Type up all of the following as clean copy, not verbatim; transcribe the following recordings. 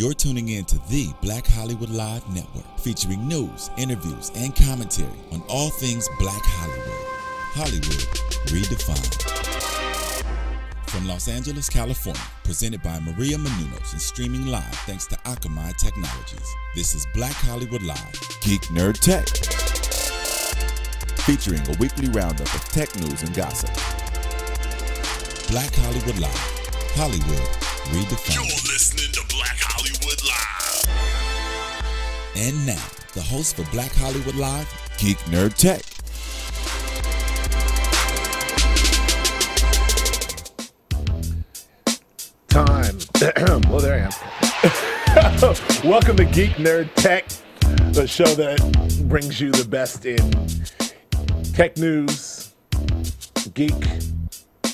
You're tuning in to the Black Hollywood Live Network, featuring news, interviews, and commentary on all things Black Hollywood. Hollywood redefined. From Los Angeles, California, presented by Maria Menounos and streaming live thanks to Akamai Technologies. This is Black Hollywood Live, Geek.Nerd.Tech, featuring a weekly roundup of tech news and gossip. Black Hollywood Live, Hollywood redefined. You're listening to Black Hollywood Live. And now, the host for Black Hollywood Live, Geek.Nerd.Tech. Time. Well, there I am. Welcome to Geek.Nerd.Tech, the show that brings you the best in tech news, geek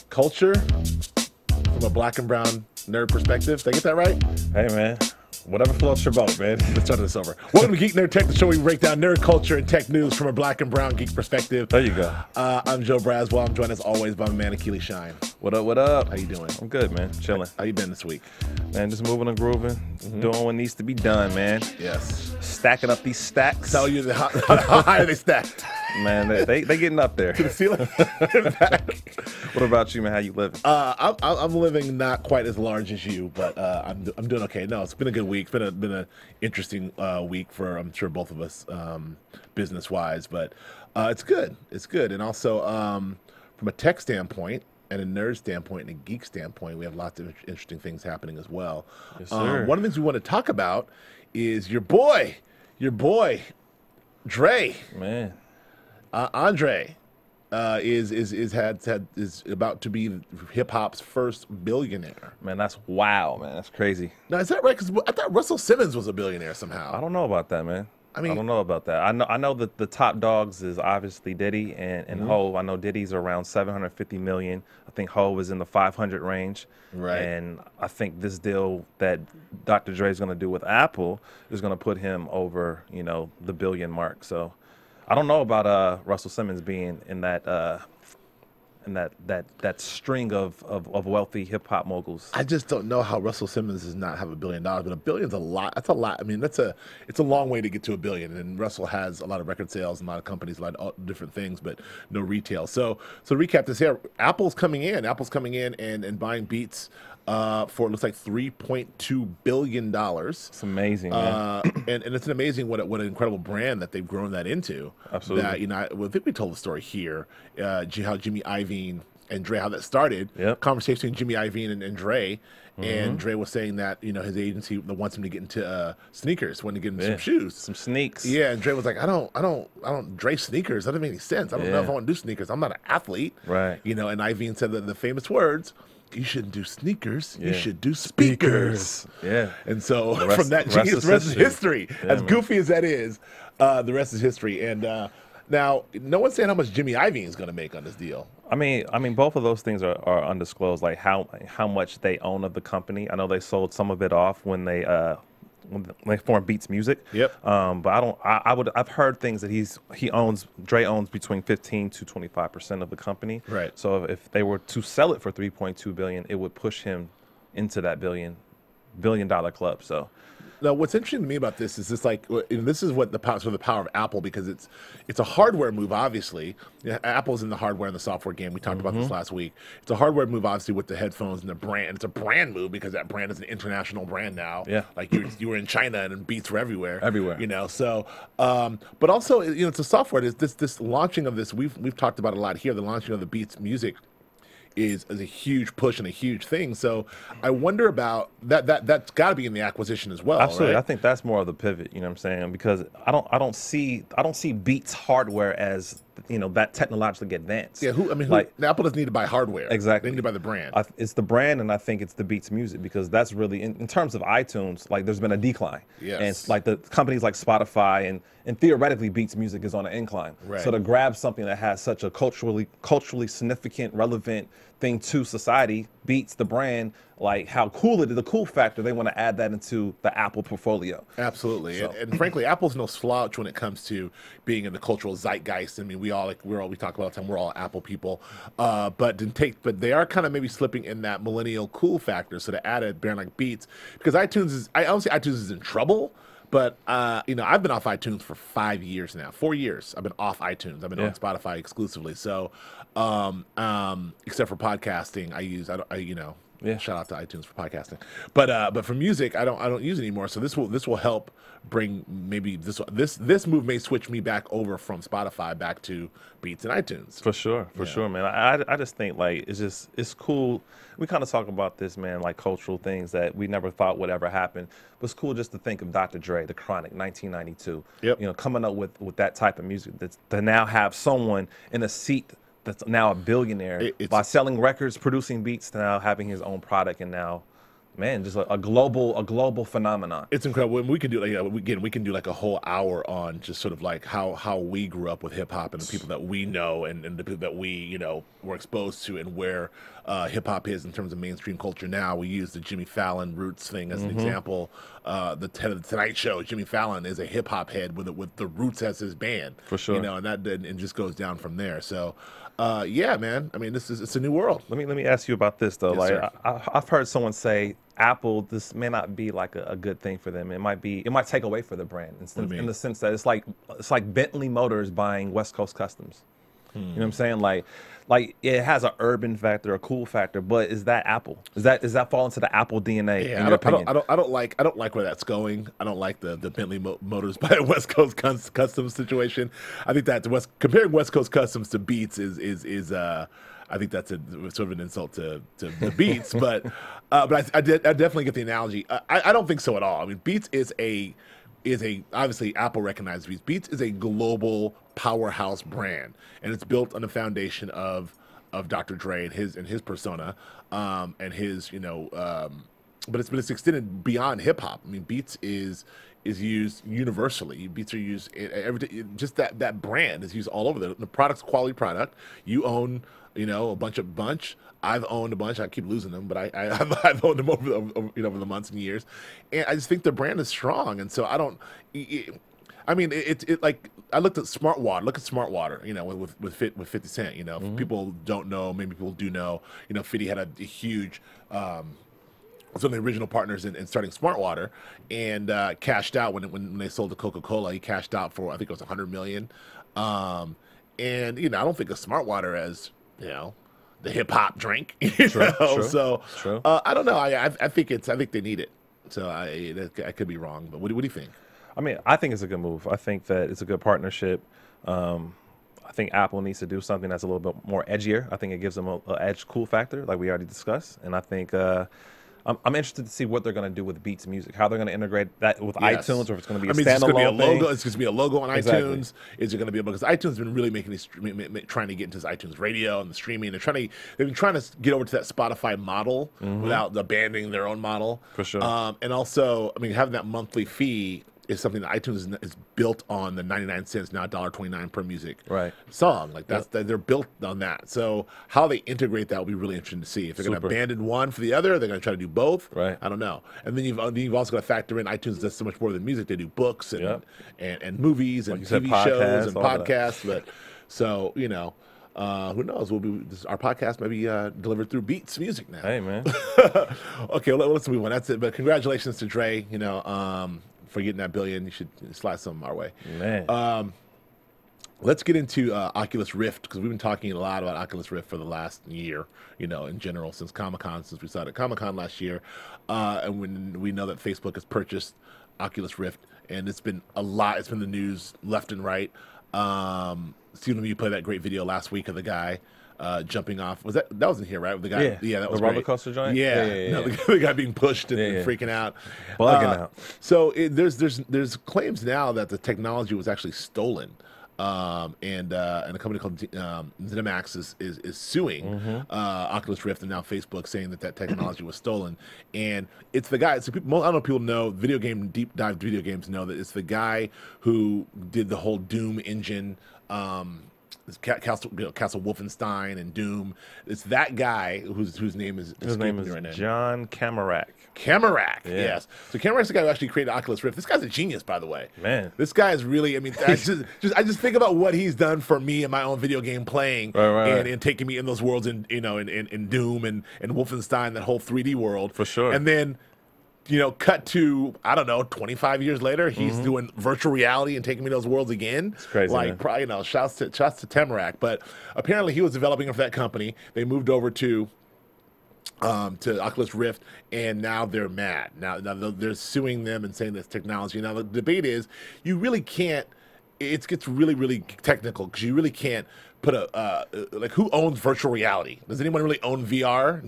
culture, from a black and brown nerd perspective. Did I get that right? Hey, man. Whatever floats your boat, man. Let's start this over. Welcome to Geek.Nerd.Tech, the show where we break down nerd culture and tech news from a black and brown geek perspective. There you go. I'm Joe Braswell. I'm joined as always by my man Akili Shine. What up, what up? How you doing? I'm good, man. Chilling. How you been this week? Man, just moving and grooving. Doing what needs to be done, man. Yes. Stacking up these stacks. Tell you how high are they stacked? Man, they getting up there. To the ceiling? What about you, man? How you living? I'm living not quite as large as you, but I'm doing okay. No, it's been a good week. It's been a interesting week for, I'm sure, both of us, business wise. But it's good. It's good. And also from a tech standpoint and a nerd standpoint and a geek standpoint, we have lots of interesting things happening as well. Yes, sir. One of the things we want to talk about is your boy, Dre. Man. Andre is about to be hip hop's first billionaire. Man, that's wow, man. That's crazy. Now, is that right? Because I thought Russell Simmons was a billionaire somehow. I don't know about that, man. I don't know about that. I know that the top dogs is obviously Diddy and Hov. I know Diddy's around 750 million. I think Hov is in the 500 range. Right. And I think this deal that Dr. Dre is going to do with Apple is going to put him over, the billion mark. So I don't know about Russell Simmons being in that that string of wealthy hip hop moguls. I just don't know how Russell Simmons does not have $1 billion, but $1 billion's a lot. That's a lot. I mean, it's a long way to get to $1 billion. And Russell has a lot of record sales and a lot of companies, a lot of different things, but no retail. So to recap this here, Apple's coming in and buying Beats for, it looks like, $3.2 billion. It's amazing, man. And it's an amazing what an incredible brand that they've grown that into. Absolutely. That, I think we told the story here, how Jimmy Iovine and Dre, how that started. Yep. Conversation between Jimmy Iovine and Dre. And Dre was saying that, his agency wants him to get into sneakers, wanting to get into some shoes. Some sneaks. Yeah, and Dre was like, I don't Dre sneakers. That doesn't make any sense. I don't know if I want to do sneakers. I'm not an athlete. Right. And Iovine said the famous words, you shouldn't do sneakers. You should do speakers. Yeah. And so The rest- from that, the rest the is rest is history. Yeah, As goofy as that is, the rest is history. And now, no one's saying how much Jimmy Iovine is going to make on this deal. I mean, both of those things are undisclosed. Like how much they own of the company. I know they sold some of it off when they formed Beats Music. Yep. But I've heard things that Dre owns between 15 to 25% of the company. Right. So if they were to sell it for $3.2 billion, it would push him into that billion dollar club. So. Now, what's interesting to me about this is this is what the power of Apple, because it's a hardware move, obviously. Apple's in the hardware and the software game. We talked about this last week. It's a hardware move, obviously, with the headphones and the brand. It's a brand move because that brand is an international brand now. Yeah. Like you were in China and Beats were everywhere. Everywhere. So, but also, it's a software. This launching of this, we've talked about a lot here. The launching of the Beats Music is a huge push and a huge thing. So I wonder about that. That's got to be in the acquisition as well. Absolutely, right? I think that's more of the pivot. You know what I'm saying? Because I don't see Beats hardware as that technologically advanced. Yeah, Apple doesn't need to buy hardware. Exactly. They need to buy the brand. It's the brand, and I think it's the Beats Music, because that's really, in terms of iTunes, like, there's been a decline. Yes. And it's like the companies like Spotify and theoretically Beats Music is on an incline. Right. So to grab something that has such a culturally significant, relevant thing to society, Beats, the brand, like how cool it is, the cool factor, they want to add that into the Apple portfolio. Absolutely, So. and frankly, Apple's no slouch when it comes to being in the cultural zeitgeist. I mean, we talk about all the time. We're all Apple people, but they are kind of maybe slipping in that millennial cool factor. So to add a brand like Beats, because I don't say iTunes is in trouble. But, I've been off iTunes for 4 years. I've been off iTunes. I've been on Spotify exclusively. So, except for podcasting, shout out to iTunes for podcasting. But for music, I don't use it anymore. So this will help bring maybe this move may switch me back over from Spotify back to Beats and iTunes. For sure, man. I just think like it's cool. We kind of talk about this, man, like cultural things that we never thought would ever happen. But it's cool just to think of Dr. Dre, The Chronic, 1992. Yep. Coming up with that type of music to now have someone in a seat that's now a billionaire by selling records, producing beats, to now having his own product, and now, man, just a global phenomenon. It's incredible. We can do we can do like a whole hour on just sort of like how we grew up with hip hop and the people that we know and the people that we were exposed to and where hip hop is in terms of mainstream culture now. We use the Jimmy Fallon Roots thing as an example. The Tonight Show, Jimmy Fallon is a hip hop head with the Roots as his band. For sure. And just goes down from there. So. Yeah, man. I mean, it's a new world. Let me ask you about this though. Yes, I've heard someone say Apple, this may not be like a good thing for them. It might take away for the brand in the sense that it's like Bentley Motors buying West Coast Customs. You know what I'm saying? Like it has an urban factor, a cool factor, but is that Apple? Does that fall into the Apple DNA? Yeah, in your opinion? I don't like where that's going. I don't like the Bentley Motors by West Coast Customs situation. I think that comparing West Coast Customs to Beats is I think that's a sort of an insult to the Beats, but I definitely get the analogy. I don't think so at all. I mean, Beats is obviously Apple recognizes Beats. Beats is a global powerhouse brand, and it's built on the foundation of Dr. Dre and his persona, and his but it's extended beyond hip hop. I mean, Beats is used universally. Beats are used just that brand is used all over. The product's quality product. You own a bunch. I've owned a bunch. I keep losing them, but I've owned them over the months and years, and I just think the brand is strong. And so I don't. I mean, it like I looked at Smart Water. Look at Smart Water. With 50 Cent. People don't know. Maybe people do know. 50 had a huge. Was one of the original partners in starting Smart Water, and cashed out when they sold to Coca-Cola. He cashed out for I think it was $100 million. And I don't think of Smart Water as the hip hop drink. True. So True. I don't know. I think they need it. So I could be wrong, but what do you think? I mean, I think it's a good move. I think that it's a good partnership. I think Apple needs to do something that's a little bit more edgier. I think it gives them an edge cool factor, like we already discussed. And I think I'm interested to see what they're going to do with Beats Music, how they're going to integrate that with iTunes, or if it's going to be a standalone thing. It's going to be a logo on Exactly. iTunes. Is it going to be because iTunes has been really trying to get into this iTunes radio and the streaming. They've been trying to get over to that Spotify model without abandoning their own model. For sure. And also, I mean, having that monthly fee is something that iTunes is built on the 99 cents, now $1.29 per music song. Like they're built on that. So how they integrate that will be really interesting to see. If they're going to abandon one for the other, they're going to try to do both. Right. I don't know. And then you've also got to factor in iTunes does so much more than music. They do books and movies and TV shows and podcasts. But so who knows? Our podcast may be delivered through Beats Music now. Hey, man. Okay, let's move on. That's it. But congratulations to Dre. For getting that billion. You should slide some our way. Man. Let's get into Oculus Rift, because we've been talking a lot about Oculus Rift for the last year, in general, since Comic-Con, since we saw it at Comic-Con last year. And when we know that Facebook has purchased Oculus Rift, and it's been a lot. It's been the news left and right. Stephen, you played that great video last week of the guy jumping off. That wasn't here, right? With the guy, yeah, that was the roller great. coaster joint. Yeah. No, the guy being pushed and freaking out, bugging out. So there's claims now that the technology was actually stolen, and a company called ZeniMax is suing Oculus Rift, and now Facebook saying that technology was stolen. And it's the guy. So I don't know if people know deep dive video games know that it's the guy who did the whole Doom engine. Castle Wolfenstein and Doom. It's that guy whose name is John Carmack. Carmack, yes. So Carmack's the guy who actually created Oculus Rift. This guy's a genius, by the way. Man, this guy is really. I mean, I just think about what he's done for me in my own video game playing, and taking me in those worlds, in Doom and Wolfenstein, that whole 3D world for sure. And then, cut to, I don't know, 25 years later, he's doing virtual reality and taking me to those worlds again. It's crazy, like, man. Shouts to Tamarack. But apparently he was developing for that company. They moved over to Oculus Rift, and now they're mad. Now they're suing them and saying this technology. Now the debate is, you really can't. It gets really, really technical, because you really can't put like, who owns virtual reality? Does anyone really own VR?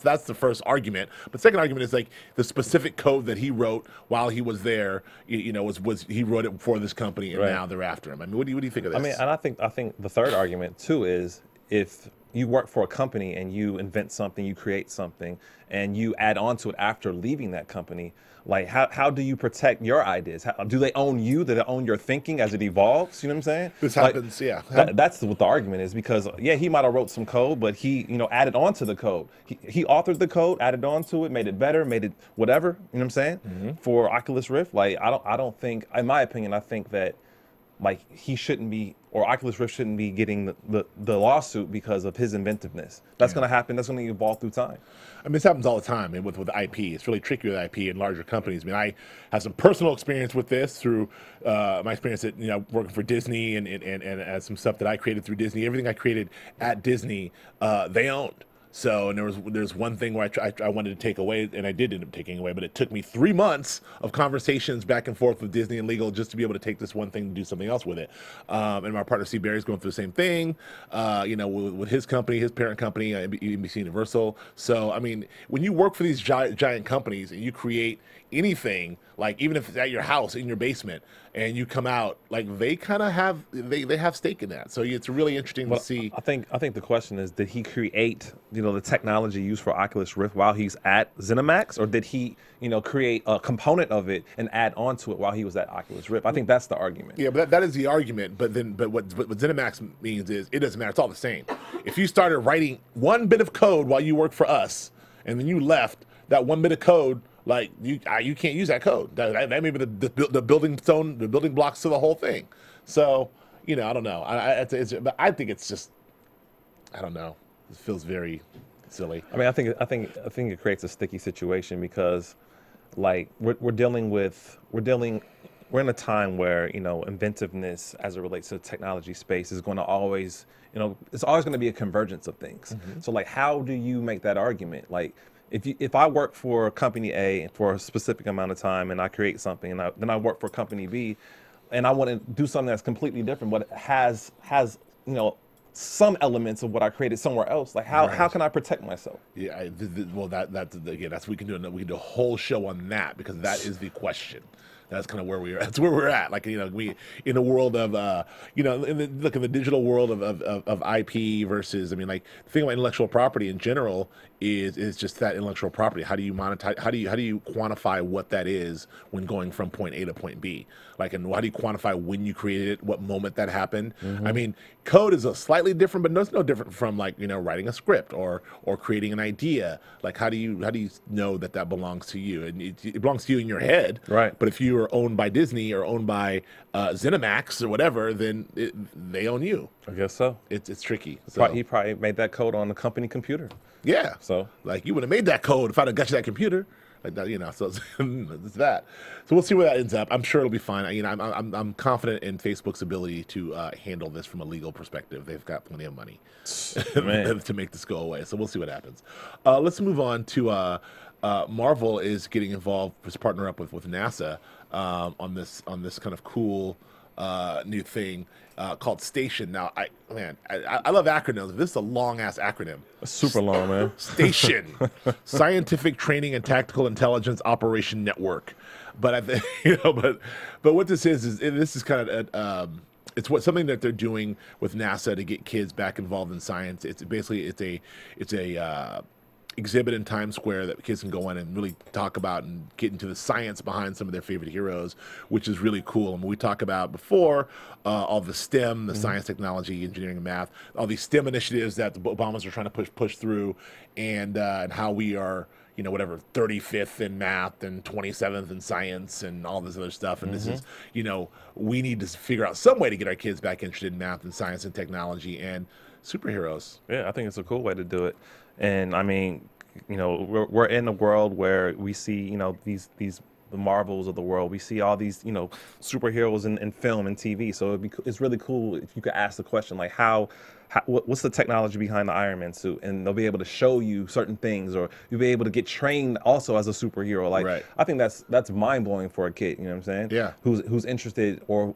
That's the first argument. But second argument is, like, the specific code that he wrote while he was there. Was he wrote it for this company, and now they're after him. I mean, what do you think of this? I mean, and I think the third argument too is, if you work for a company and you invent something, you create something, and you add on to it after leaving that company, like, how do you protect your ideas? Do they own you? Do they own your thinking as it evolves? You know what I'm saying? This happens, yeah. That's what the argument is, because, he might have wrote some code, but he, added on to the code. He authored the code, added on to it, made it better, made it whatever, you know what I'm saying? For Oculus Rift, like, I don't think, in my opinion, I think that, like, he shouldn't be, or Oculus Rift shouldn't be getting the lawsuit because of his inventiveness. That's going to happen. That's going to evolve through time. I mean, this happens all the time, and with IP. It's really tricky with IP in larger companies. I mean, I have some personal experience with this through my experience at, working for Disney and some stuff that I created through Disney. Everything I created at Disney, they owned. So, and there's one thing where I wanted to take away, and I did end up taking away, but it took me 3 months of conversations back and forth with Disney and legal just to be able to take this one thing and do something else with it. And my partner Steve Barry's going through the same thing, with his company, his parent company, NBC Universal. So, I mean, when you work for these giant companies and you create anything, like, even if it's at your house in your basement, and you come out, like, they kind of have they have stake in that. So it's really interesting to see. I think the question is, did he create the technology used for Oculus Rift while he's at ZeniMax, or did he create a component of it and add on to it while he was at Oculus Rift? I think that's the argument. Yeah, but that is the argument. But what ZeniMax means is, it doesn't matter. It's all the same. If you started writing one bit of code while you worked for us, and then you left, that one bit of code, like, you can't use that code. That may be the building stone, the building blocks to the whole thing. So, I don't know. But I think it's just, I don't know. It feels very silly. I mean, I think it creates a sticky situation, because, like, we're in a time where, inventiveness as it relates to the technology space is going to always, it's always going to be a convergence of things. So, like, how do you make that argument? Like, if I work for company A for a specific amount of time, and I create something, and then I work for company B, and I want to do something that's completely different, but it has some elements of what I created somewhere else, like, how can I protect myself? Yeah, well, that's we can do a whole show on that, because that is the question. That's kind of where we are. That's where we're at. Like, we in the world of in the digital world of IP versus, I mean, like, the thing about intellectual property in general is just that intellectual property. How do you monetize? How do you quantify what that is when going from point A to point B? Like, and how do you quantify when you created it, what moment that happened? I mean, code is a slightly different, but it's no different from, like, writing a script or creating an idea. Like, how do you know that belongs to you? And it belongs to you in your head, right? But if you are owned by Disney or owned by ZeniMax or whatever, then they own you. I guess so. It's tricky. So. He probably made that code on the company computer. Yeah. So, like, you would have made that code if I'd have got you that computer. Like that, so it's that. So we'll see where that ends up. I'm sure it'll be fine. I'm confident in Facebook's ability to handle this from a legal perspective. They've got plenty of money to make this go away. So we'll see what happens. Let's move on to Marvel is getting involved, to partner up with NASA on this kind of cool new thing called Station. Now, I love acronyms. This is a long ass acronym. It's super long, man. Station, Scientific Training and Tactical Intelligence Operation Network. But I think but what this is this is kind of it's something that they're doing with NASA to get kids back involved in science. It's basically it's a exhibit in Times Square that kids can go in and really talk about and get into the science behind some of their favorite heroes, which is really cool. And we talk about before all the STEM, the science, technology, engineering, and math, all these STEM initiatives that the Obamas are trying to push through, and how we are, you know, whatever, 35th in math and 27th in science and all this other stuff. And this is, you know, we need to figure out some way to get our kids back interested in math and science and technology and superheroes. Yeah, I think it's a cool way to do it. And I mean, you know, we're in a world where we see, you know, these the Marvels of the world. We see all these, you know, superheroes in film and TV. So it's really cool if you could ask the question, like, what's the technology behind the Iron Man suit? And they'll be able to show you certain things, or you'll be able to get trained also as a superhero. Like, right. I think that's mind blowing for a kid. You know what I'm saying? Yeah. Who's interested, or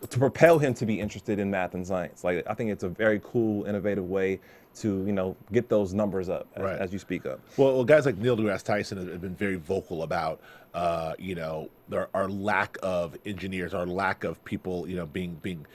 to propel him to be interested in math and science. Like, I think it's a very cool, innovative way to, you know, get those numbers up as you speak up. Well, guys like Neil deGrasse Tyson have been very vocal about, you know, our lack of engineers, our lack of people, you know, being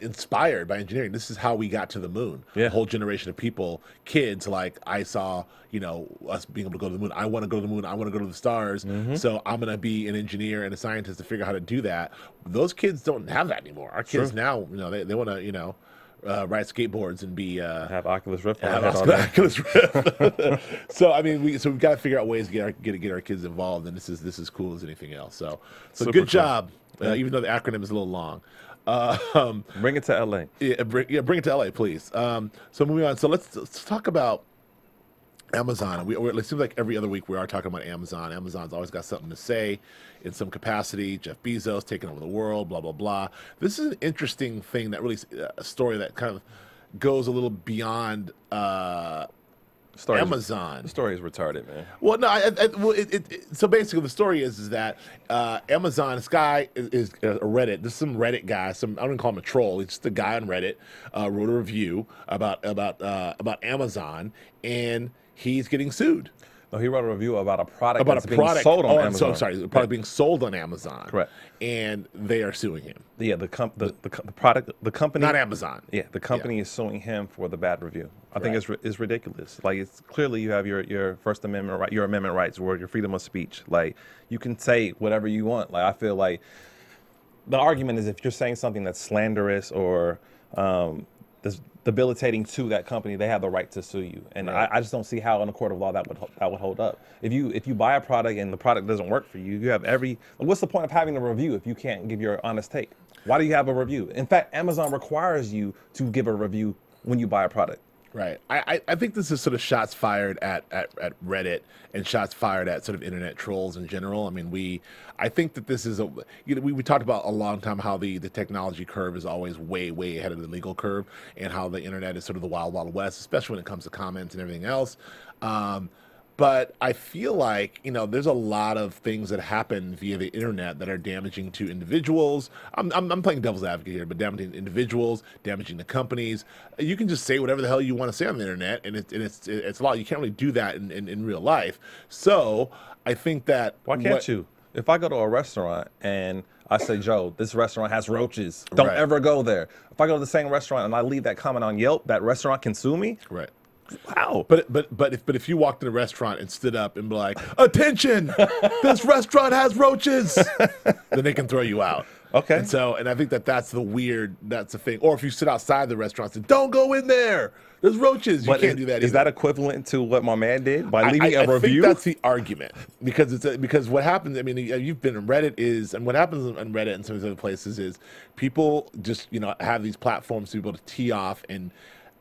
inspired by engineering. This is how we got to the moon. Yeah. A whole generation of people, kids, like I saw, you know, us being able to go to the moon. I want to go to the moon. I want to go to the stars. So I'm going to be an engineer and a scientist to figure out how to do that. Those kids don't have that anymore. Our kids now, you know, they want to, you know, ride skateboards and be have Oculus Rift on have Oculus Rift. So I mean, we've got to figure out ways to get our kids involved, and this is as cool as anything else. So Super good cool. job, even though the acronym is a little long. Bring it to LA. Bring it to LA, please. So moving on. So let's talk about Amazon. It seems like every other week we are talking about Amazon. Amazon's always got something to say in some capacity. Jeff Bezos taking over the world, blah, blah, blah. This is an interesting thing that really, a story that kind of goes a little beyond Amazon. The story is retarded, man. Well, no, so basically the story is that Amazon, this guy is a Reddit. This is some Reddit guy. I don't call him a troll. He's just a guy on Reddit. Wrote a review about Amazon, and he's getting sued. No, he wrote a review about a product being sold on Amazon. So sorry, the product being sold on Amazon. Correct. And they are suing him. Yeah, the company. Not Amazon. Yeah, the company is suing him for the bad review. I think it's ridiculous. Like, it's clearly you have your First Amendment right, your amendment rights, or your freedom of speech. Like, you can say whatever you want. Like, I feel like the argument is, if you're saying something that's slanderous or that's debilitating to that company, they have the right to sue you. And I just don't see how in a court of law that would hold up. If you buy a product and the product doesn't work for you, you have what's the point of having a review if you can't give your honest take? Why do you have a review? In fact, Amazon requires you to give a review when you buy a product. Right. I think this is sort of shots fired at Reddit and shots fired at sort of internet trolls in general. I mean, I think that this is we talked about a long time how the technology curve is always way, way ahead of the legal curve, and how the internet is sort of the wild, wild west, especially when it comes to comments and everything else. But I feel like, you know, there's a lot of things that happen via the internet that are damaging to individuals. I'm playing devil's advocate here, but damaging individuals, damaging the companies. You can just say whatever the hell you want to say on the internet, and it's a lot. You can't really do that in real life. So I think that why can't you? If I go to a restaurant and I say, Joe, this restaurant has roaches, don't ever go there. If I go to the same restaurant and I leave that comment on Yelp, that restaurant can sue me. Right. Wow. But if you walked in a restaurant and stood up and be like, attention, this restaurant has roaches, then they can throw you out. Okay. And I think that's the thing. Or if you sit outside the restaurant and say, don't go in there, there's roaches. You can't do that either. Is that equivalent to what my man did by leaving a review? I think that's the argument, because what happens, I mean, you've been on Reddit and what happens on Reddit and some of these other places is people just, you know, have these platforms to be able to tee off, and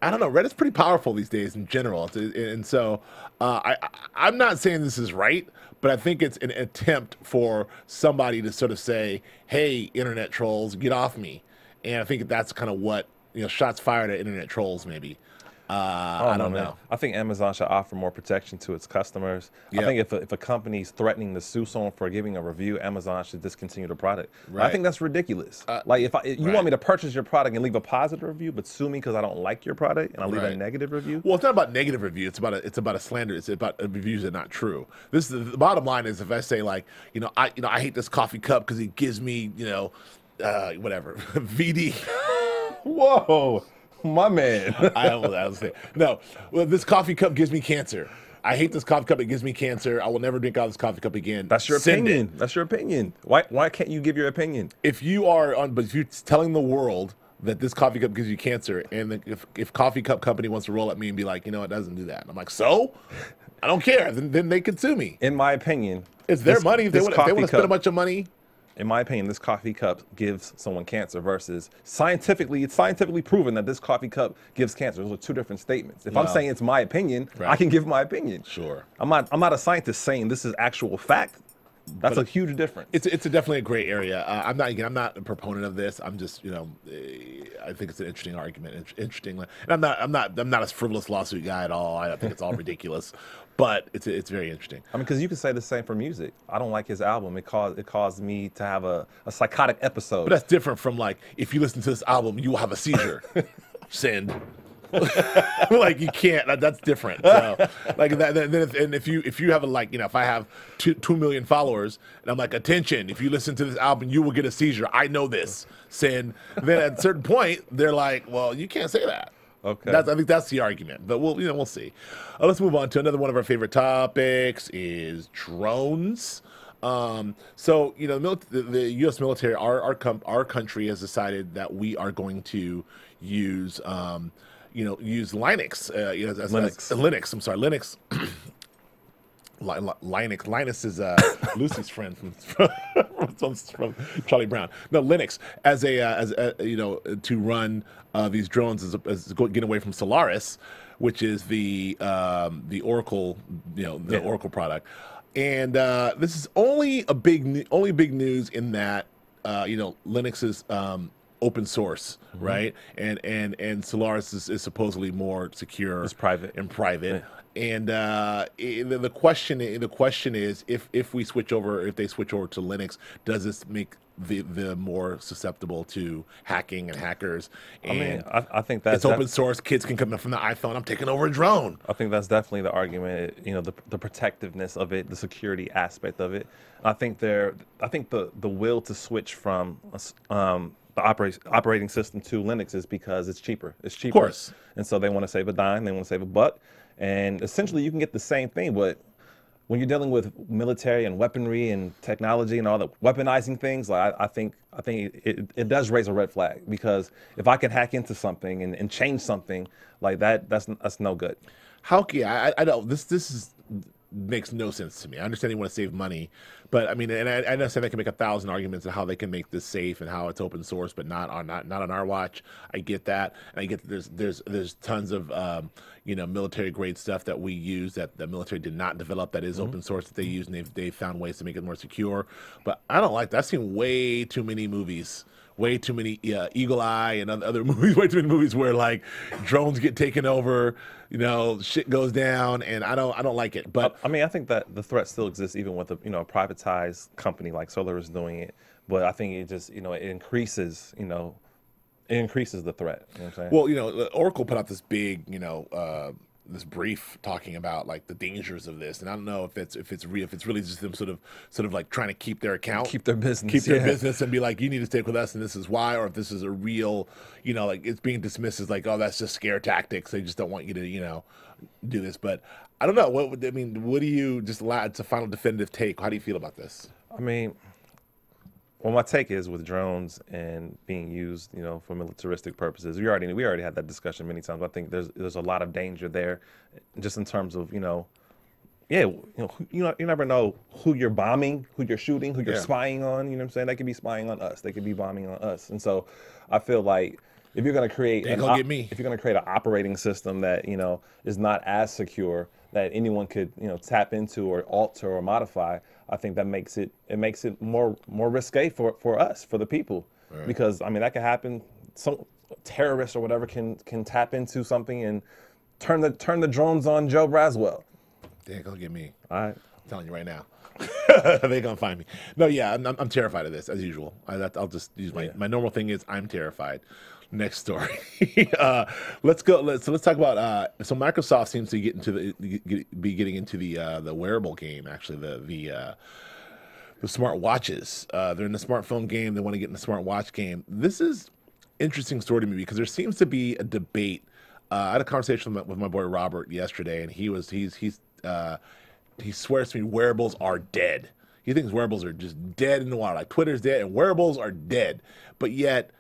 I don't know, Reddit's pretty powerful these days in general. And so I'm not saying this is right, but I think it's an attempt for somebody to sort of say, hey, internet trolls, get off me. And I think that's kind of what, you know, shots fired at internet trolls maybe. I don't know. I think Amazon should offer more protection to its customers. I think if a company's threatening to sue someone for giving a review, Amazon should discontinue the product. Right. I think that's ridiculous. Like, if you want me to purchase your product and leave a positive review, but sue me because I don't like your product and I leave a negative review. Well, it's not about negative review. It's about a slander. It's about reviews that are not true. The bottom line is, if I say, like, I hate this coffee cup because it gives me, whatever, VD. Whoa. My man. I was saying. No, well, this coffee cup gives me cancer. I hate this coffee cup. It gives me cancer. I will never drink out of this coffee cup again. That's your opinion. That's your opinion. Why can't you give your opinion? If you're telling the world that this coffee cup gives you cancer, and if Coffee Cup Company wants to roll at me and be like, it doesn't do that. I'm like, so? I don't care. Then they can sue me. In my opinion, it's their money. If they want to spend a bunch of money. In my opinion, this coffee cup gives someone cancer versus it's scientifically proven that this coffee cup gives cancer. Those are two different statements. If I'm saying it's my opinion, right, I can give my opinion. Sure. I'm not a scientist saying this is actual fact. That's a huge difference. It's definitely a gray area. I'm not a proponent of this. I'm just, I think it's an interesting argument. Interesting. And I'm not a frivolous lawsuit guy at all. I think it's all ridiculous, but it's very interesting. I mean, because you can say the same for music. I don't like his album. It caused me to have a psychotic episode. But that's different from like, if you listen to this album, you will have a seizure. Send. Like you can't. That's different. So, like that. And if you have if I have 2 million followers and I'm like, attention, if you listen to this album, you will get a seizure. I know this. Then at a certain point, they're like, well, you can't say that. Okay. I think that's the argument. But we'll see. Let's move on to another one of our favorite topics is drones. So the U.S. military, our country has decided that we are going to use use Linux, Linux. I'm sorry, Linux. Linus is Lucy's friend from Charlie Brown. No, Linux as to run these drones as getting away from Solaris, which is the Oracle, Oracle product. And this is only big news in that Linux is open source, mm-hmm, right? And Solaris is supposedly more secure. It's private. Yeah. And the question is if they switch over to Linux, does this make the more susceptible to hacking and hackers? And I think that's it's open source. Kids can come in from the iPhone. I'm taking over a drone. I think that's definitely the argument. The protectiveness of it, the security aspect of it. I think the will to switch from the operating system to Linux is because it's cheaper. It's cheaper. Of course. And so they want to save a dime. They want to save a buck. And essentially, you can get the same thing, but when you're dealing with military and weaponry and technology and all the weaponizing things, like I think it does raise a red flag, because if I can hack into something and change something like that, that's no good. I know this makes no sense to me. I understand you want to save money, but I mean, and I understand they can make 1,000 arguments of how they can make this safe and how it's open source, but not on our watch. I get that, and I get that there's tons of military grade stuff that we use that the military did not develop that is, mm-hmm, open source that they use, and they've found ways to make it more secure. But I don't like that. I've seen way too many movies. Way too many Eagle Eye and other movies. Way too many movies where like drones get taken over, shit goes down, and I don't like it. But I mean, I think that the threat still exists even with a privatized company like Solar is doing it. But I think it just it increases it increases the threat. You know what I'm saying? Well, Oracle put out this big this brief talking about like the dangers of this, and I don't know if it's really just them sort of like trying to keep their account, keep their business, and be like, you need to stick with us, and this is why, or if this is a real, like it's being dismissed as like, oh, that's just scare tactics. They just don't want you to do this. But I don't know. What do you it's a final definitive take? How do you feel about this? I mean, well, my take is with drones and being used, for militaristic purposes. We already had that discussion many times. I think there's a lot of danger there, just in terms of you never know who you're bombing, who you're shooting, who you're spying on. You know what I'm saying? They could be spying on us. They could be bombing on us. And so I feel like if you're going to create an operating system that is not as secure that anyone could tap into or alter or modify, I think that makes it more risque for us, for the people, right? Because I mean that can happen. Some terrorist or whatever can tap into something and turn the drones on Joe Braswell. They're gonna get me. All right, I'm telling you right now. They're gonna find me. No, yeah, I'm terrified of this as usual. I'll just use my normal thing is I'm terrified. Next story. Let's go. Let's talk about. So Microsoft seems to be getting into the wearable game. Actually, the smart watches. They're in the smartphone game. They want to get in the smart watch game. This is interesting story to me because there seems to be a debate. I had a conversation with my boy Robert yesterday, and he swears to me wearables are dead. He thinks wearables are just dead in the water. Like Twitter's dead and wearables are dead. But yet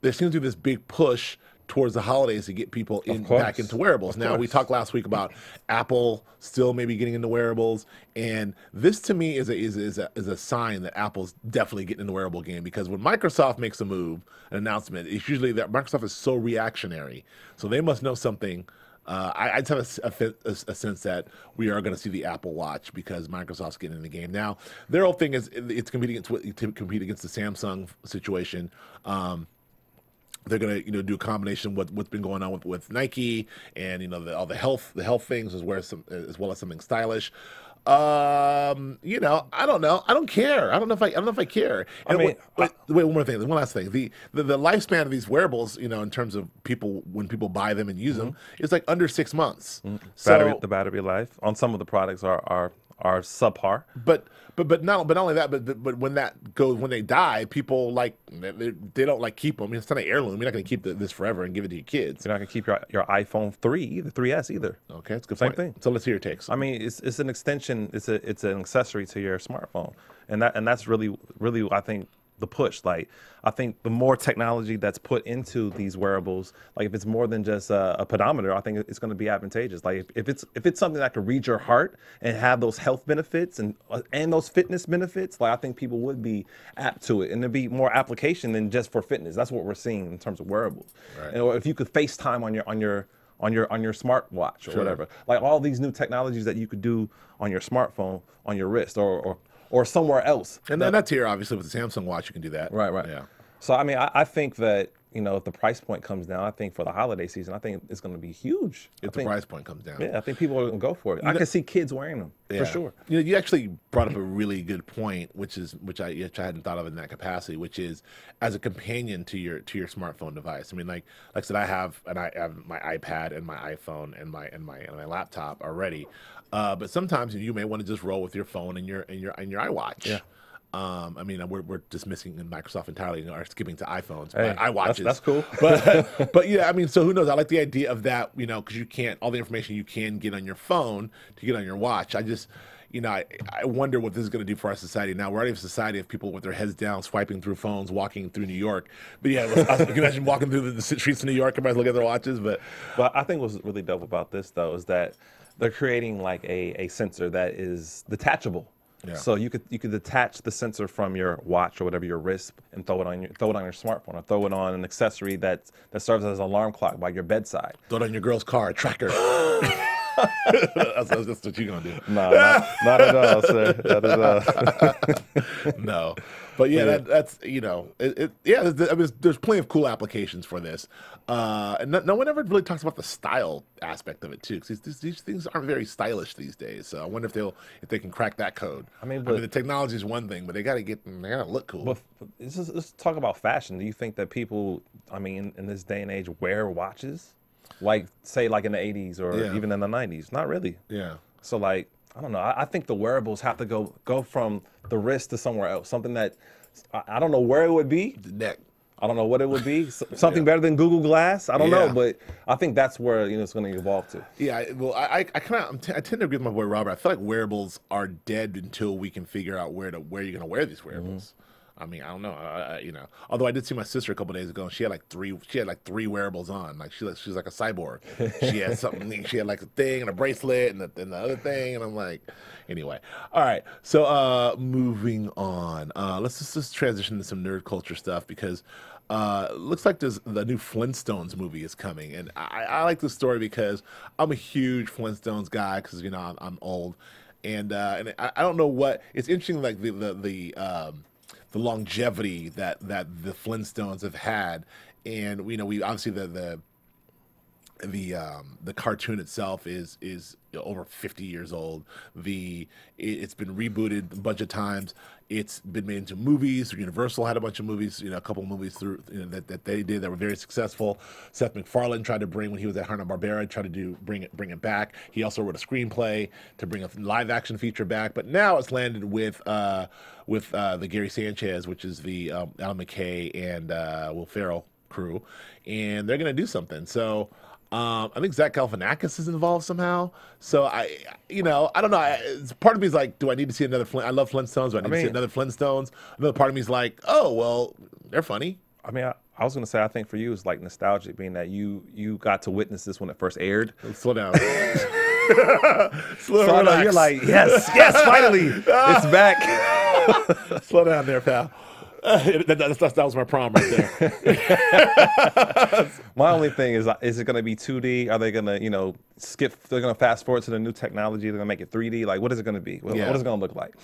there seems to be this big push towards the holidays to get people back into wearables. Now, we talked last week about Apple still maybe getting into wearables, and this to me is a sign that Apple's definitely getting in the wearable game, because when Microsoft makes a move, an announcement, it's usually that Microsoft is so reactionary. So they must know something. I just have a sense that we are going to see the Apple Watch because Microsoft's getting in the game. Now, their whole thing is it's competing to compete against the Samsung situation. They're gonna, do a combination with what's been going on with Nike and all the health things as well as something stylish. I don't know. I don't care. I don't know if I care. And wait, one more thing. One last thing. The lifespan of these wearables, in terms of when people buy them and use them, is like under 6 months. The battery life on some of the products are subpar. But not only that, but when they die, people they don't keep them. It's not an heirloom. You're not going to keep this forever and give it to your kids. You're not going to keep your iPhone 3S either. Okay, that's a good Same point. thing. So let's hear your takes. I mean, it's an extension. It's an accessory to your smartphone, and that's really I think the push. Like, I think the more technology that's put into these wearables, like if it's more than just a pedometer, I think it's going to be advantageous. Like if it's something that could read your heart and have those health benefits and those fitness benefits, like I think people would be apt to it, and there'd be more application than just for fitness. That's what we're seeing in terms of wearables. Right. And, or if you could FaceTime on your smartwatch or whatever, like all these new technologies that you could do on your smartphone, on your wrist, or somewhere else. And then that's here, obviously, with the Samsung Watch, you can do that. Right. Yeah. So, I mean, I think that, if the price point comes down, I think for the holiday season, I think it's going to be huge. If the price point comes down. Yeah, I think people are going to go for it. I can see kids wearing them, for sure. You actually brought up a really good point, which I hadn't thought of in that capacity, which is as a companion to your smartphone device. I mean, like I said, I have my iPad and my iPhone and my laptop already. But sometimes you may want to just roll with your phone and your iWatch. Yeah. I mean, we're dismissing Microsoft entirely and are skipping to iPhones, but iWatches. That's cool. but yeah, I mean, so who knows? I like the idea of that, because you can't, all the information you can get on your phone to get on your watch. I just, I wonder what this is going to do for our society. Now, we're already a society of people with their heads down, swiping through phones, walking through New York. But yeah, I can imagine walking through the streets of New York, everybody's looking at their watches. But I think what's really dope about this, though, is that they're creating like a sensor that is detachable. Yeah. So you could detach the sensor from your watch or whatever, your wrist, and throw it on your smartphone, or throw it on an accessory that serves as an alarm clock by your bedside. Throw it on your girl's car, tracker. That's what you're gonna do. No, not at all, sir. Not at all. No, but yeah, that's there's plenty of cool applications for this, and no one ever really talks about the style aspect of it too, because these things aren't very stylish these days. So I wonder if they can crack that code. I mean, the technology is one thing, but they gotta look cool. But let's talk about fashion. Do you think that people, I mean, in this day and age, wear watches? Like, say, like in the 80s or even in the 90s? Not really. Yeah. So, like, I don't know. I think the wearables have to go from the wrist to somewhere else. Something that, I don't know where it would be. The neck. I don't know what it would be. Something better than Google Glass. I don't know, but I think that's where it's going to evolve to. Yeah, well, I tend to agree with my boy Robert. I feel like wearables are dead until we can figure out where you're going to wear these wearables. Mm-hmm. I mean, I don't know, Although I did see my sister a couple days ago, and she had like three wearables on. Like she's like a cyborg. She had something. She had like a thing and a bracelet and the other thing. And I'm like, anyway. All right. So moving on. Let's just transition to some nerd culture stuff, because looks like the new Flintstones movie is coming, and I like this story because I'm a huge Flintstones guy, because I'm old, and I don't know what it's interesting, like the longevity that the Flintstones have had, and we obviously the cartoon itself is over 50 years old. It's been rebooted a bunch of times. It's been made into movies. Universal had a bunch of movies, a couple of movies through that they did that were very successful. Seth MacFarlane tried to bring, when he was at Hanna-Barbera, tried to bring it back. He also wrote a screenplay to bring a live action feature back. But now it's landed with the Gary Sanchez, which is the Alan McKay and Will Ferrell crew, and they're going to do something. So I think Zach Galifianakis is involved somehow. So I don't know. Part of me is like, do I need to see another I love Flintstones. Do I need to see another Flintstones? Another part of me is like, oh, well, they're funny. I mean, I was going to say, I think for you, it's like nostalgic, being that you got to witness this when it first aired. Slow down. So I know you're like, yes, finally, it's back. Slow down there, pal. That was my prom right there. My only thing is it going to be 2D? Are they going to, skip? They're going to fast forward to the new technology. They're going to make it 3D. Like, what is it going to be? What is it going to look like?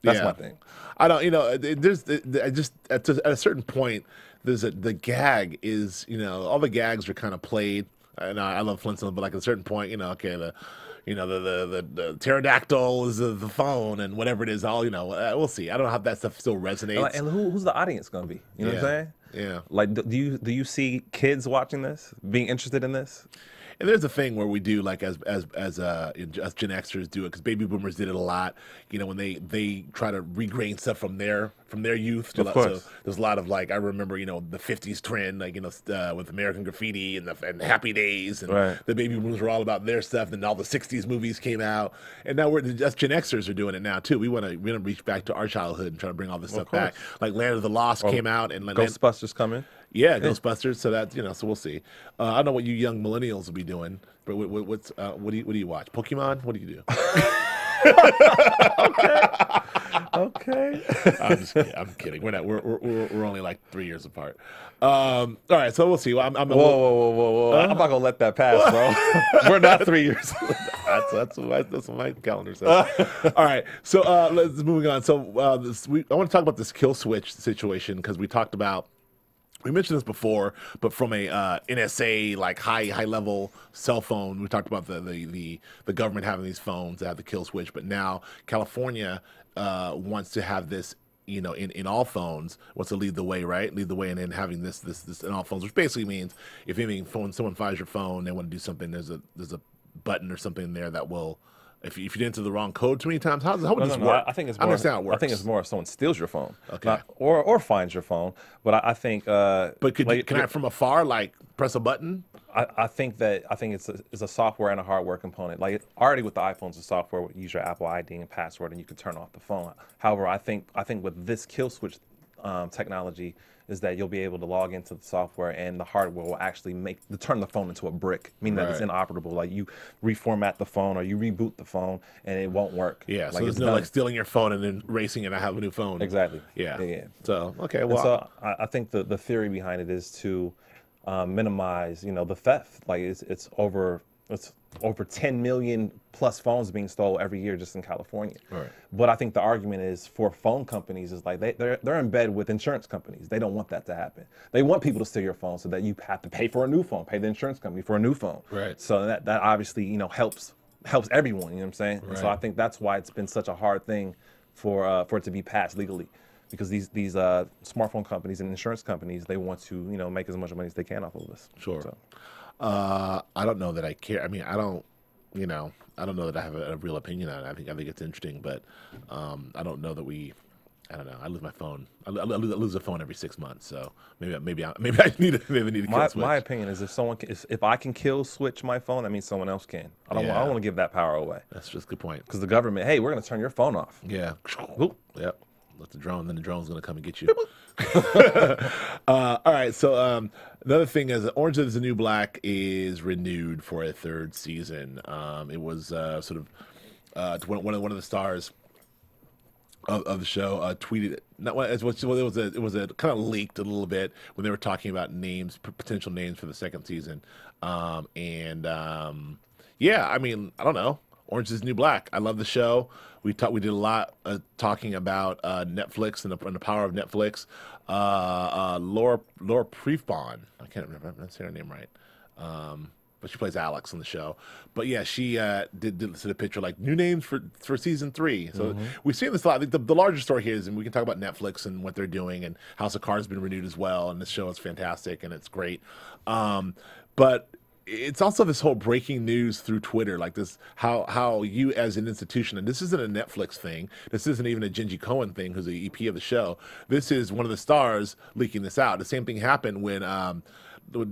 That's my thing. I don't, there's just at a certain point, the gag is, all the gags are kind of played. And I love Flintstones, but like at a certain point, okay, the pterodactyl is the phone and whatever it is, we'll see. I don't know how that stuff still resonates. And who's the audience going to be? You know what I'm saying? Yeah. Like, do you see kids watching this, being interested in this? And there's a thing where we do, like, as Gen Xers do it, because baby boomers did it a lot. When they try to regrain stuff from their youth. Of course. So there's a lot of, like, I remember the '50s trend, like, with American Graffiti and Happy Days, and the baby boomers were all about their stuff. Then all the '60s movies came out, and now us Gen Xers are doing it now too. We want to reach back to our childhood and try to bring all this stuff back. Like Land of the Lost came out, and Ghostbusters coming. Yeah, Ghostbusters. So that's so we'll see. I don't know what you young millennials will be doing, but what do you watch? Pokemon? What do you do? Okay. I'm kidding. We're not. We're only like 3 years apart. All right, so we'll see. Whoa! I'm not gonna let that pass, bro. We're not 3 years. That's what my calendar says. All right, so let's moving on. So I want to talk about this kill switch situation because we mentioned this before, but from a NSA like high level cell phone, we talked about the government having these phones that have the kill switch, but now California wants to have this, in all phones, wants to lead the way, right? Lead the way, and then having this in all phones, which basically means if someone finds your phone, they want to do something. There's a button or something there that will. If you enter the wrong code too many times, how would this work? I think it's more. I understand how it works. I think it's more if someone steals your phone, okay, or finds your phone. But I think. But can I from afar press a button? I think it's a software and a hardware component. Like already with the iPhones, the software would use your Apple ID and password, and you can turn off the phone. However, I think with this kill switch technology is that you'll be able to log into the software and the hardware will actually turn the phone into a brick, meaning that it's inoperable. Like you reformat the phone or you reboot the phone and it won't work. Yeah, so there's no like stealing your phone and then racing and I have a new phone. Exactly. Yeah. So okay, well, so I think the theory behind it is to minimize, the theft. Like it's over 10 million plus phones being stolen every year just in California. Right. But I think the argument is for phone companies is like they're in bed with insurance companies. They don't want that to happen. They want people to steal your phone so that you have to pay for a new phone, pay the insurance company for a new phone. Right. So that obviously helps everyone. You know what I'm saying? Right. And so I think that's why it's been such a hard thing for it to be passed legally. Because these smartphone companies and insurance companies, they want to make as much money as they can off of this. Sure. So. I don't know that I care. I mean, I don't know that I have a real opinion on it. I think it's interesting, but I don't know that I don't know. I lose my phone. I lose a phone every 6 months. So maybe I need to kill switch. My opinion is if I can kill switch my phone, that means someone else can. I don't want to give that power away. That's just a good point. Because the government, hey, we're going to turn your phone off. Yeah. Yep. Let the drone. Then the drone's going to come and get you. All right. So another thing is Orange is the New Black is renewed for a third season. It was sort of one of the stars of the show tweeted. It was a kind of leaked a little bit when they were talking about potential names for the second season. Yeah. I mean, I don't know. Orange is the New Black. I love the show. We did a lot talking about Netflix and the power of Netflix. Laura Prefbon. I can't remember. I'm not saying her name right. But she plays Alex on the show. But yeah, she did the picture like new names for season 3. So we've seen this a lot. I think the larger story here is, and we can talk about Netflix and what they're doing, and House of Cards has been renewed as well, and this show is fantastic and it's great. But it's also this whole breaking news through Twitter, like this, how you as an institution, and this isn't a Netflix thing, this isn't even a Genji Cohen thing, who's the EP of the show. This is one of the stars leaking this out. The same thing happened when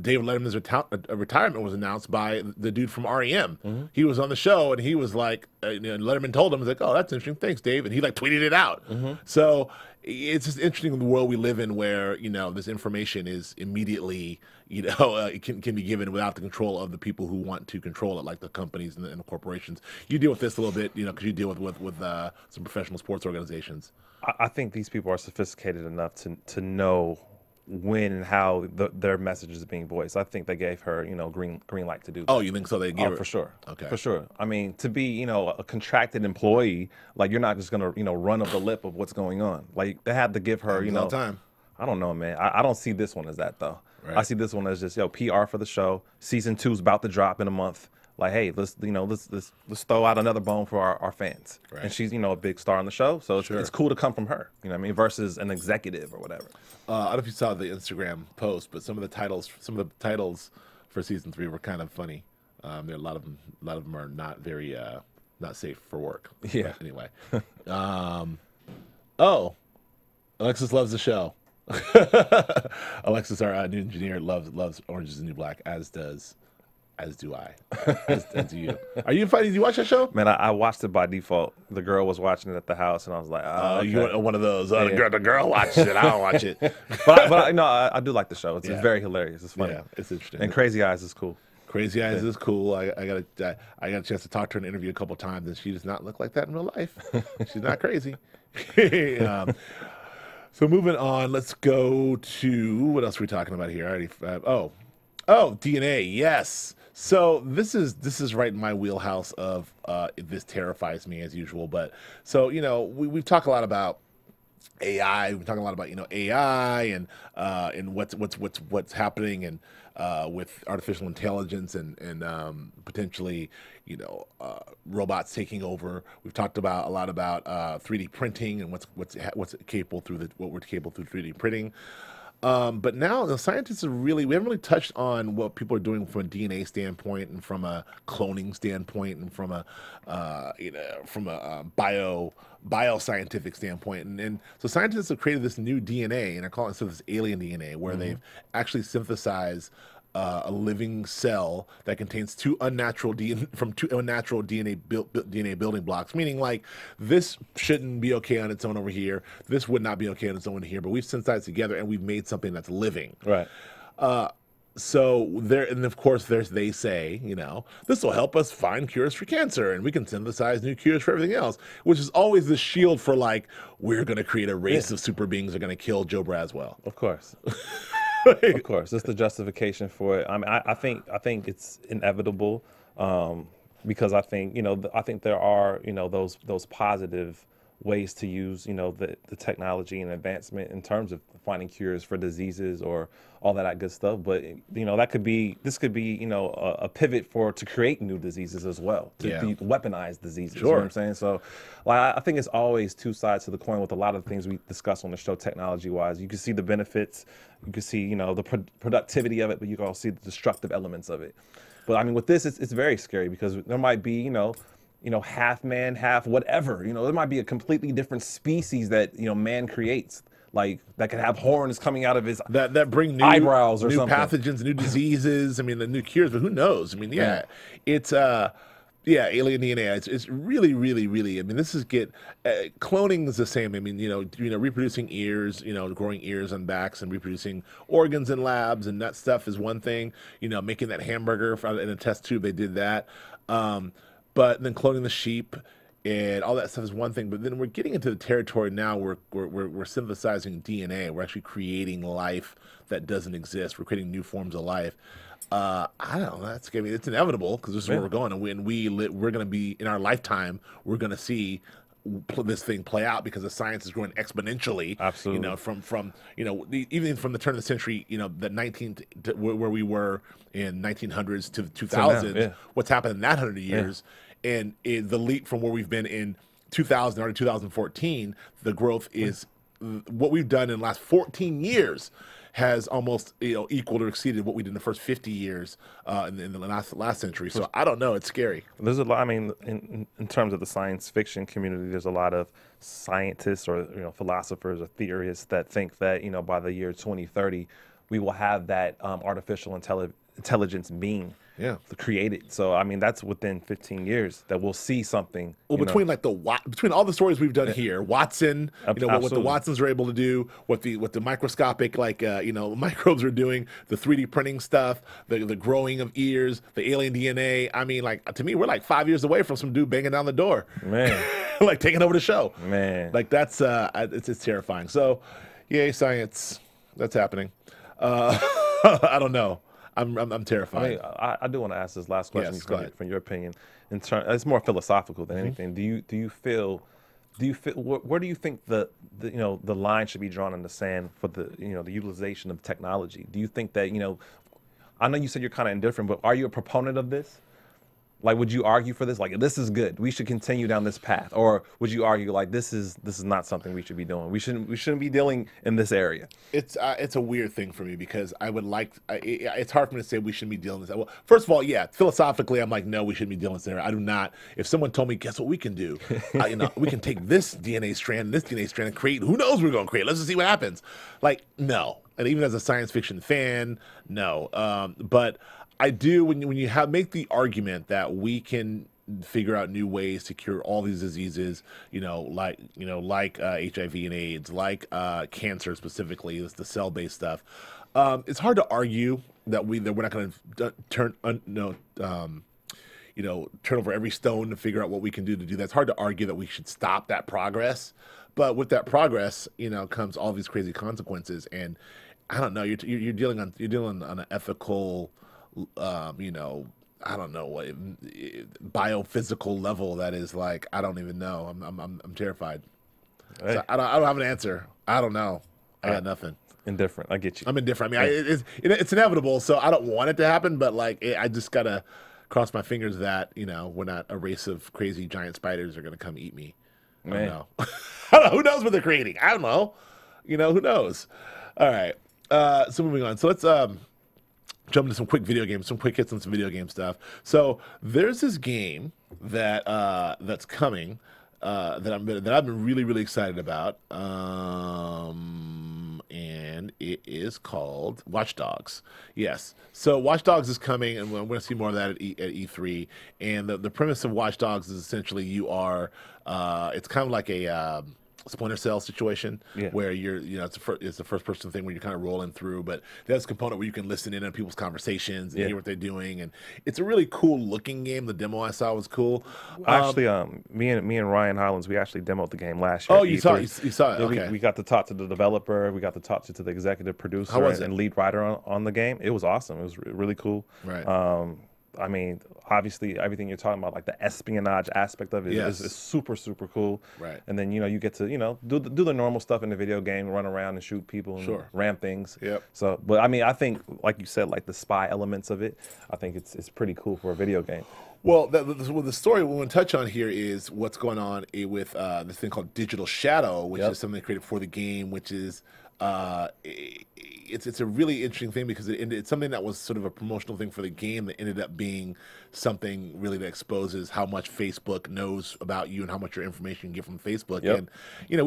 David Letterman's retirement was announced by the dude from REM. He was on the show and he was like, Letterman told him, he's like, oh, that's interesting, thanks, Dave, and he like tweeted it out. So it's just interesting in the world we live in, where this information is immediately it can be given without the control of the people who want to control it, like the companies and the corporations. You deal with this a little bit, because you deal with some professional sports organizations. I think these people are sophisticated enough to know when and how their message is being voiced. I think they gave her, green light to do that. Oh, you think so? They gave her? For sure. Okay. For sure. I mean, to be, a contracted employee, like you're not just gonna, run up the lip of what's going on. Like they had to give her, time. I don't know, man. I don't see this one as that though. Right. I see this one as just PR for the show. Season 2's about to drop in a month. Like, hey, let's throw out another bone for our fans. Right. And she's, a big star on the show, so Sure. it's cool to come from her. You know what I mean? Versus an executive or whatever. I don't know if you saw the Instagram post, but some of the titles for season 3 were kind of funny. There are a lot of them are not very not safe for work. Yeah. But anyway. Oh, Alexis loves the show. Alexis, our new engineer, loves Orange Is the New Black, as do I. As do you. Are you funny? Did you watch that show? Man, I watched it by default. The girl was watching it at the house, and I was like, oh, okay. You want one of those. Oh, yeah. The girl watches it. I don't watch it. but I do like the show. It's very hilarious. It's funny. Yeah, it's interesting. And Crazy Eyes is cool. Crazy Eyes is cool. I got a chance to talk to her in an interview a couple times, and she does not look like that in real life. She's not crazy. So moving on, let's go to what else are we talking about here? DNA. Yes. So this is right in my wheelhouse of this terrifies me as usual. But so we've talked a lot about AI. We're talking a lot about AI and what's happening and with artificial intelligence and potentially robots taking over. We've talked a lot about 3D printing and what's capable what we're capable through 3D printing. But now the scientists we haven't really touched on what people are doing from a DNA standpoint and from a cloning standpoint and from a bioscientific standpoint. And so scientists have created this new DNA, and they're calling it this alien DNA, where they've actually synthesized a living cell that contains two unnatural DNA building blocks, meaning like this shouldn't be okay on its own over here. This would not be okay on its own here, but we've synthesized together and we've made something that's living. Right. So there, and of course, they say, this will help us find cures for cancer, and we can synthesize new cures for everything else, which is always the shield for like we're going to create a race of super beings that are going to kill Joe Braswell. Of course. Of course, it's the justification for it. I mean, I think it's inevitable because I think there are those positive ways to use the technology and advancement in terms of finding cures for diseases or all that good stuff. But this could be a pivot to create new diseases as well, to be weaponized diseases. Sure. You know what I'm saying? So I think it's always two sides to the coin with a lot of the things we discuss on the show technology wise. You can see the benefits, you can see the productivity of it, but you can also see the destructive elements of it. But I mean, with this, it's very scary because there might be half man, half whatever. There might be a completely different species that man creates, like that could have horns coming out of his that bring new eyebrows or new something. Pathogens, new diseases. I mean, the new cures, but who knows? I mean, it's alien DNA. It's really, really, really. I mean, this is cloning is the same. I mean, reproducing ears, growing ears on backs and reproducing organs in labs and that stuff is one thing. Making that hamburger in a test tube, they did that. But then cloning the sheep and all that stuff is one thing. But then we're getting into the territory now where we're synthesizing DNA. We're actually creating life that doesn't exist. We're creating new forms of life. I don't know. That's scary. It's inevitable because this is where we're going. And we're going to be, in our lifetime, we're going to see this thing play out because the science is growing exponentially. Absolutely. From even from the turn of the century, where we were in 1900s to 2000s, what's happened in that 100 years, and the leap from where we've been in 2000 or 2014, the growth is what we've done in the last 14 years has almost equaled or exceeded what we did in the first 50 years in the last century. So I don't know. It's scary. There's a lot. I mean, in terms of the science fiction community, there's a lot of scientists or philosophers or theorists that think that by the year 2030 we will have that artificial intelligence being created. So I mean, that's within 15 years that we'll see something. Well, between between all the stories we've done here, Watson, what the Watsons are able to do, what the microscopic microbes are doing, the 3D printing stuff, the growing of ears, the alien DNA. I mean, to me, we're like 5 years away from some dude banging down the door, man, like taking over the show, man. Like that's it's terrifying. So, yay, science, that's happening. I don't know. I'm terrified. I mean, I do want to ask this last question Yes, from your opinion. It's more philosophical than anything. Do you feel where do you think the line should be drawn in the sand for the utilization of technology? Do you think that I know you said you're kind of indifferent, but are you a proponent of this? Like, would you argue for this? Like, this is good. We should continue down this path, or would you argue like this is not something we should be doing? We shouldn't be dealing in this area. It's a weird thing for me because I would it's hard for me to say we shouldn't be dealing with that. Well, first of all, philosophically, I'm like, no, we shouldn't be dealing with that. I do not. If someone told me, guess what we can do? We can take this DNA strand and this DNA strand and create. Who knows what we're going to create? Let's just see what happens. Like, no. And even as a science fiction fan, no. But I do when you make the argument that we can figure out new ways to cure all these diseases, like HIV and AIDS, like cancer specifically, the cell-based stuff. It's hard to argue that we're not going to turn over every stone to figure out what we can do to do that. It's hard to argue that we should stop that progress, but with that progress, comes all these crazy consequences. And I don't know. You're dealing on an ethical. I don't know what biophysical level that is like. I don't even know. I'm terrified. Hey. So I don't have an answer. I don't know. I got nothing. Indifferent. I get you. I'm indifferent. I mean, it's inevitable. So I don't want it to happen, but I just gotta cross my fingers that we're not a race of crazy giant spiders are gonna come eat me. Man. I don't know. I don't know. Who knows what they're creating? I don't know. Who knows? All right. So moving on. So let's jump into some quick hits on some video game stuff. So there's this game that that's coming that I've been really, really excited about, and it is called Watch Dogs. Yes, so Watch Dogs is coming, and we're going to see more of that at E3. And the premise of Watch Dogs is essentially you are it's kind of like a Splinter Cell situation where it's the first person thing where you're kind of rolling through, but there's a component where you can listen in on people's conversations and hear what they're doing, and it's a really cool looking game. The demo I saw was cool. Actually, me and Ryan Hollins, we actually demoed the game last year. Oh, you saw it? Okay. We got to talk to the developer, we got to talk to the executive producer and lead writer on the game. It was awesome. It was really cool. Right. I mean, obviously, everything you're talking about, like the espionage aspect of it, is super, super cool. Right. And then, you get to, do the normal stuff in the video game, run around and shoot people and ram things. Yep. So, but I mean, I think, like you said, like the spy elements of it, I think it's pretty cool for a video game. Well, the story we want to touch on here is what's going on with this thing called Digital Shadow, which is something they created for the game, which is it's a really interesting thing because it's something that was sort of a promotional thing for the game that ended up being something really that exposes how much Facebook knows about you and how much your information you get from Facebook. And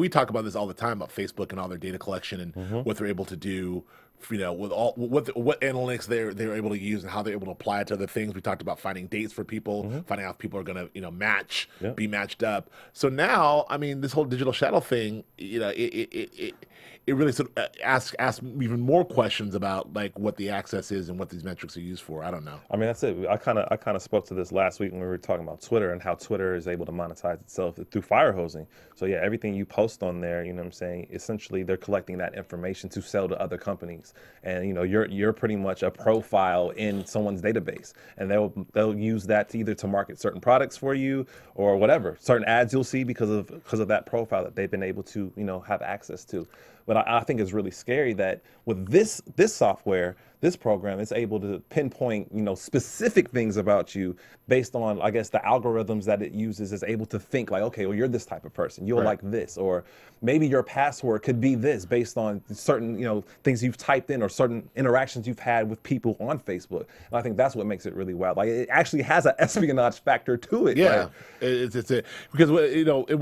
we talk about this all the time about Facebook and all their data collection and what they're able to do. With all what analytics they're able to use and how they're able to apply it to other things. We talked about finding dates for people, finding out if people are going to match, be matched up. So now, I mean, this whole Digital Shadow thing, it really sort of asks even more questions about like what the access is and what these metrics are used for. I don't know. I mean, that's it. I kind of spoke to this last week when we were talking about Twitter and how Twitter is able to monetize itself through fire hosing. So yeah, everything you post on there, you know what I'm saying, essentially they're collecting that information to sell to other companies. And you're pretty much a profile in someone's database, and they'll use that to market certain products for you or whatever, certain ads you'll see because of that profile that they've been able to have access to. But I think it's really scary that with this software, this program, it's able to pinpoint, specific things about you based on, I guess, the algorithms that it uses is able to think like, okay, well, you're this type of person. You'll like this, or maybe your password could be this based on certain, things you've typed in or certain interactions you've had with people on Facebook. And I think that's what makes it really wild. Like, it actually has an espionage factor to it. Yeah, right? it's it because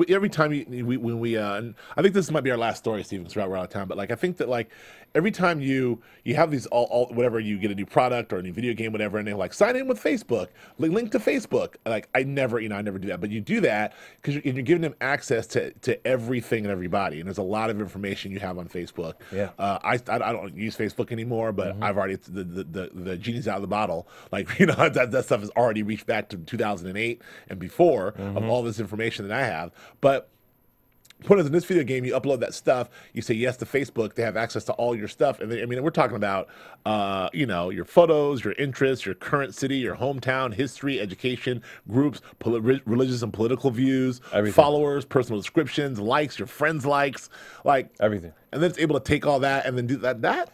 every time when we and I think this might be our last story, Steven, because we're out of time. But like, I think that like every time you have these all whatever, you get a new product or a new video game, whatever, and they're like, sign in with Facebook, link to Facebook. Like, I never do that, but you do that because you're giving them access to everything and everybody, and there's a lot of information you have on Facebook. Yeah. I don't use Facebook anymore, but I've already the genie's out of the bottle. Like, that stuff has already reached back to 2008 and before of all this information that I have, but. Point is, in this video game, you upload that stuff. You say yes to Facebook. They have access to all your stuff, and we're talking about, your photos, your interests, your current city, your hometown, history, education, groups, religious and political views, everything. Followers, personal descriptions, likes, your friends' likes, like everything. And then it's able to take all that and then do that.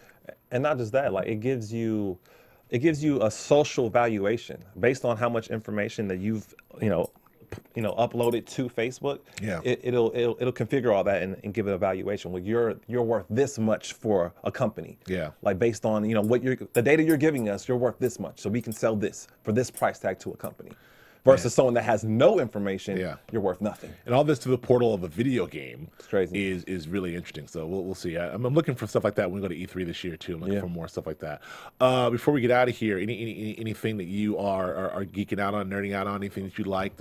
And not just that, like it gives you a social valuation based on how much information that you've upload it to Facebook. Yeah, it'll configure all that and give it a valuation. Well, you're worth this much for a company. Yeah, like based on the data you're giving us, you're worth this much, so we can sell this for this price tag to a company. Versus someone that has no information, you're worth nothing. And all this through the portal of a video game. It's crazy. Is really interesting. So we'll see. I'm looking for stuff like that when we go to E3 this year too. I'm looking for more stuff like that. Before we get out of here, anything that you are geeking out on, nerding out on, anything that you like?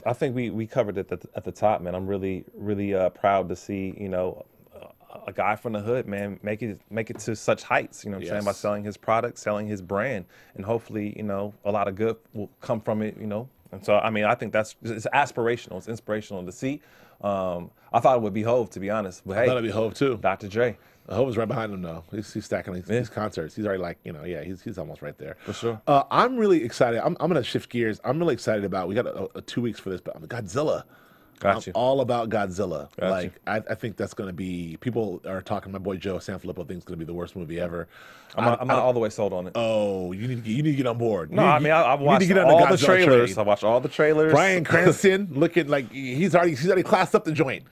I think we covered it at the top, man. I'm really proud to see a guy from the hood, man, make it to such heights, what I'm saying, by selling his product, selling his brand, and hopefully, a lot of good will come from it, And so, I think it's aspirational, it's inspirational to see. I thought it would be Hove, to be honest, but I thought it'd be Hove too. Dr. Dre. Hove is right behind him though. He's stacking his concerts. He's already he's almost right there. For sure. I'm really excited. I'm going to shift gears. I'm really excited about, we got 2 weeks for this, but Godzilla. Got you. I'm all about Godzilla. Got you. I think that's going to be, people are talking, my boy Joe Sanfilippo thinks it's going to be the worst movie ever. I'm not all the way sold on it. Oh, you need to get on board. No, I've watched all the trailers. I watched all the trailers. Bryan Cranston looking like he's already classed up the joint.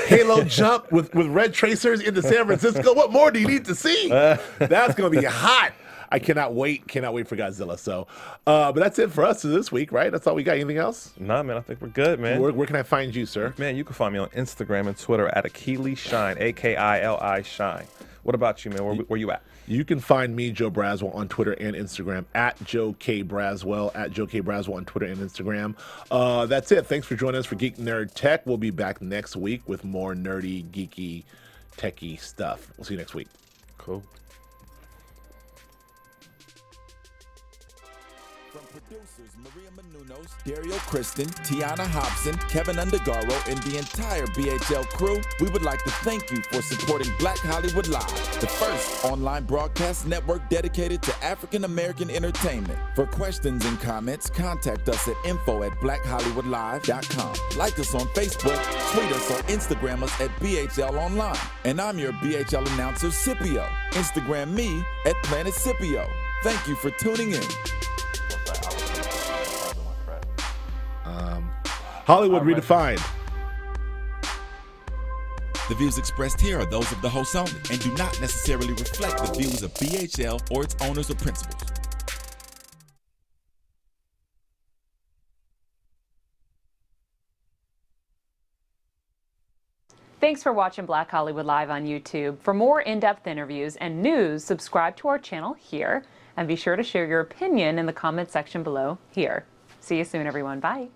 Halo jump with red tracers into San Francisco. What more do you need to see? That's going to be hot. I cannot wait for Godzilla. So, but that's it for us this week, right? That's all we got. Anything else? Nah, man, I think we're good, man. Where can I find you, sir? Man, you can find me on Instagram and Twitter at Akili Shine, AKILI Shine. What about you, man? Where you at? You can find me, Joe Braswell, on Twitter and Instagram at Joe K. Braswell, at Joe K. Braswell on Twitter and Instagram. That's it. Thanks for joining us for Geek.Nerd.Tech. We'll be back next week with more nerdy, geeky, techie stuff. We'll see you next week. Cool. Producers Maria Menounos, Dario Kristen, Tiana Hobson, Kevin Undergaro, and the entire BHL crew, we would like to thank you for supporting Black Hollywood Live, the first online broadcast network dedicated to African American entertainment. For questions and comments, contact us at info@blackhollywoodlive.com. Like us on Facebook, tweet us or Instagram us at BHL Online. And I'm your BHL announcer, Scipio. Instagram me at Planet Scipio. Thank you for tuning in. Hollywood Redefined. The views expressed here are those of the host only and do not necessarily reflect the views of BHL or its owners or principals. Thanks for watching Black Hollywood Live on YouTube. For more in-depth interviews and news, subscribe to our channel here, and be sure to share your opinion in the comment section below here. See you soon, everyone. Bye.